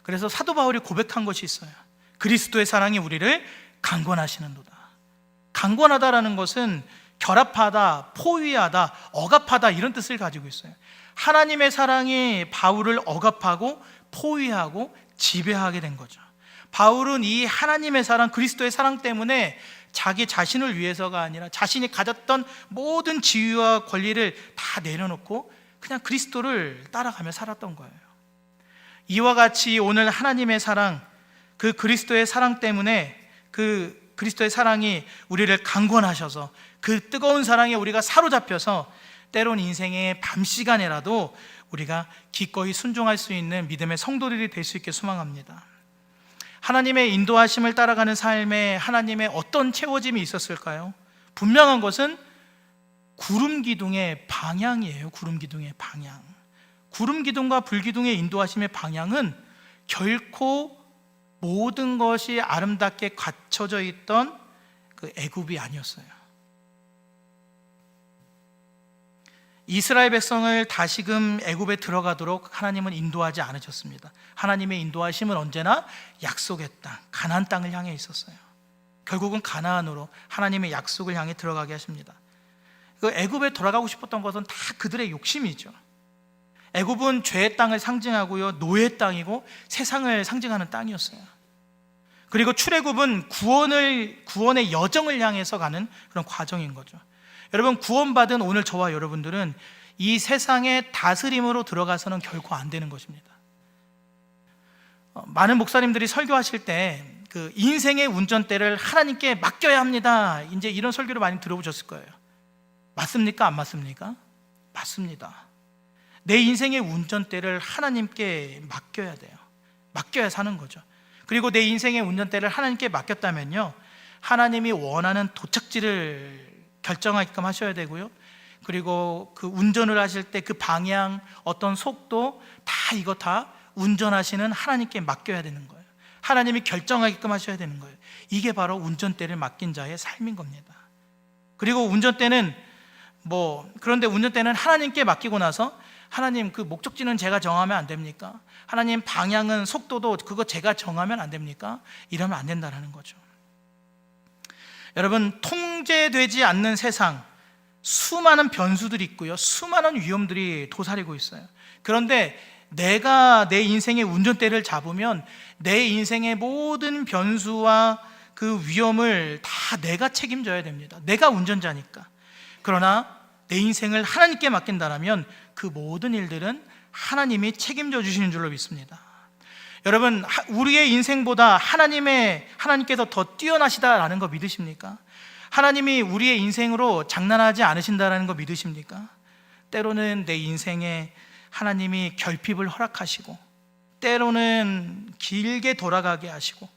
그래서 사도 바울이 고백한 것이 있어요. 그리스도의 사랑이 우리를 강권하시는도다. 강권하다라는 것은 결합하다, 포위하다, 억압하다, 이런 뜻을 가지고 있어요. 하나님의 사랑이 바울을 억압하고 포위하고 지배하게 된 거죠. 바울은 이 하나님의 사랑, 그리스도의 사랑 때문에 자기 자신을 위해서가 아니라 자신이 가졌던 모든 지위와 권리를 다 내려놓고 그냥 그리스도를 따라가며 살았던 거예요. 이와 같이 오늘 하나님의 사랑, 그 그리스도의 사랑 때문에 그 그리스도의 사랑이 우리를 강권하셔서 그 뜨거운 사랑에 우리가 사로잡혀서 때론 인생의 밤 시간에라도 우리가 기꺼이 순종할 수 있는 믿음의 성도들이 될 수 있게 소망합니다. 하나님의 인도하심을 따라가는 삶에 하나님의 어떤 채워짐이 있었을까요? 분명한 것은 구름 기둥의 방향이에요. 구름 기둥의 방향. 구름 기둥과 불 기둥의 인도하심의 방향은 결코 모든 것이 아름답게 갖춰져 있던 그 애굽이 아니었어요. 이스라엘 백성을 다시금 애굽에 들어가도록 하나님은 인도하지 않으셨습니다. 하나님의 인도하심은 언제나 약속의 땅, 가나안 땅을 향해 있었어요. 결국은 가나안으로 하나님의 약속을 향해 들어가게 하십니다. 그 애굽에 돌아가고 싶었던 것은 다 그들의 욕심이죠. 애굽은 죄의 땅을 상징하고요, 노예의 땅이고 세상을 상징하는 땅이었어요. 그리고 출애굽은 구원의 여정을 향해서 가는 그런 과정인 거죠. 여러분, 구원받은 오늘 저와 여러분들은 이 세상의 다스림으로 들어가서는 결코 안 되는 것입니다. 많은 목사님들이 설교하실 때 그 인생의 운전대를 하나님께 맡겨야 합니다, 이제 이런 설교를 많이 들어보셨을 거예요. 맞습니까? 안 맞습니까? 맞습니다. 내 인생의 운전대를 하나님께 맡겨야 돼요. 맡겨야 사는 거죠. 그리고 내 인생의 운전대를 하나님께 맡겼다면요, 하나님이 원하는 도착지를 결정하게끔 하셔야 되고요, 그리고 그 운전을 하실 때 그 방향, 어떤 속도 이거 다 운전하시는 하나님께 맡겨야 되는 거예요. 하나님이 결정하게끔 하셔야 되는 거예요. 이게 바로 운전대를 맡긴 자의 삶인 겁니다. 그리고 운전대는 그런데 운전대는 하나님께 맡기고 나서 하나님, 그 목적지는 제가 정하면 안 됩니까? 하나님, 방향은, 속도도 그거 제가 정하면 안 됩니까? 이러면 안 된다는 거죠. 여러분, 통제되지 않는 세상, 수많은 변수들이 있고요, 수많은 위험들이 도사리고 있어요. 그런데 내가 내 인생의 운전대를 잡으면 내 인생의 모든 변수와 그 위험을 다 내가 책임져야 됩니다. 내가 운전자니까. 그러나 내 인생을 하나님께 맡긴다면 그 모든 일들은 하나님이 책임져 주시는 줄로 믿습니다. 여러분, 우리의 인생보다 하나님께서 더 뛰어나시다라는 거 믿으십니까? 하나님이 우리의 인생으로 장난하지 않으신다라는 거 믿으십니까? 때로는 내 인생에 하나님이 결핍을 허락하시고, 때로는 길게 돌아가게 하시고,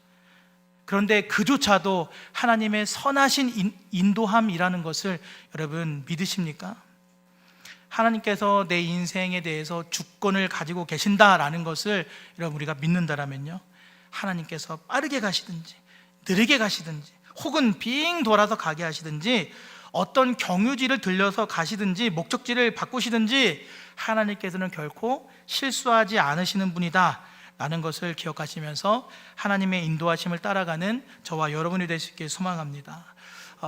그런데 그조차도 하나님의 선하신 인도함이라는 것을 여러분 믿으십니까? 하나님께서 내 인생에 대해서 주권을 가지고 계신다라는 것을 여러분 우리가 믿는다라면요, 하나님께서 빠르게 가시든지 느리게 가시든지 혹은 빙 돌아서 가게 하시든지 어떤 경유지를 들려서 가시든지 목적지를 바꾸시든지 하나님께서는 결코 실수하지 않으시는 분이다 라는 것을 기억하시면서 하나님의 인도하심을 따라가는 저와 여러분이 될 수 있길 소망합니다.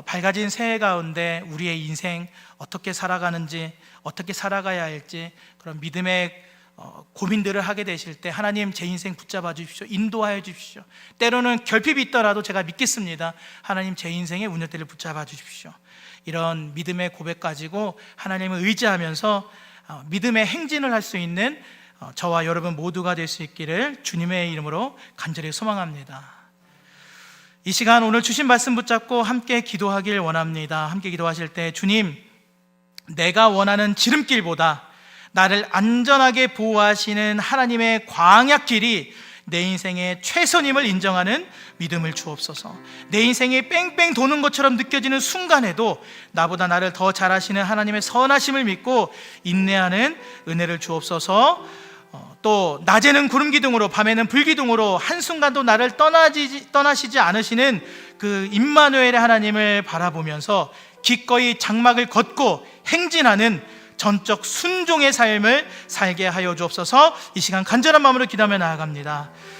밝아진 새해 가운데 우리의 인생 어떻게 살아가는지, 어떻게 살아가야 할지 그런 믿음의 고민들을 하게 되실 때 하나님, 제 인생 붙잡아 주십시오, 인도하여 주십시오. 때로는 결핍이 있더라도 제가 믿겠습니다, 하나님 제 인생의 운전대를 붙잡아 주십시오. 이런 믿음의 고백 가지고 하나님을 의지하면서 믿음의 행진을 할 수 있는 저와 여러분 모두가 될 수 있기를 주님의 이름으로 간절히 소망합니다. 이 시간 오늘 주신 말씀 붙잡고 함께 기도하길 원합니다. 함께 기도하실 때, 주님, 내가 원하는 지름길보다 나를 안전하게 보호하시는 하나님의 광야길이 내 인생의 최선임을 인정하는 믿음을 주옵소서. 내 인생이 뺑뺑 도는 것처럼 느껴지는 순간에도 나보다 나를 더 잘하시는 하나님의 선하심을 믿고 인내하는 은혜를 주옵소서. 또 낮에는 구름 기둥으로 밤에는 불 기둥으로 한순간도 나를 떠나시지 않으시는 그 임마누엘의 하나님을 바라보면서 기꺼이 장막을 걷고 행진하는 전적 순종의 삶을 살게 하여 주옵소서. 이 시간 간절한 마음으로 기도하며 나아갑니다.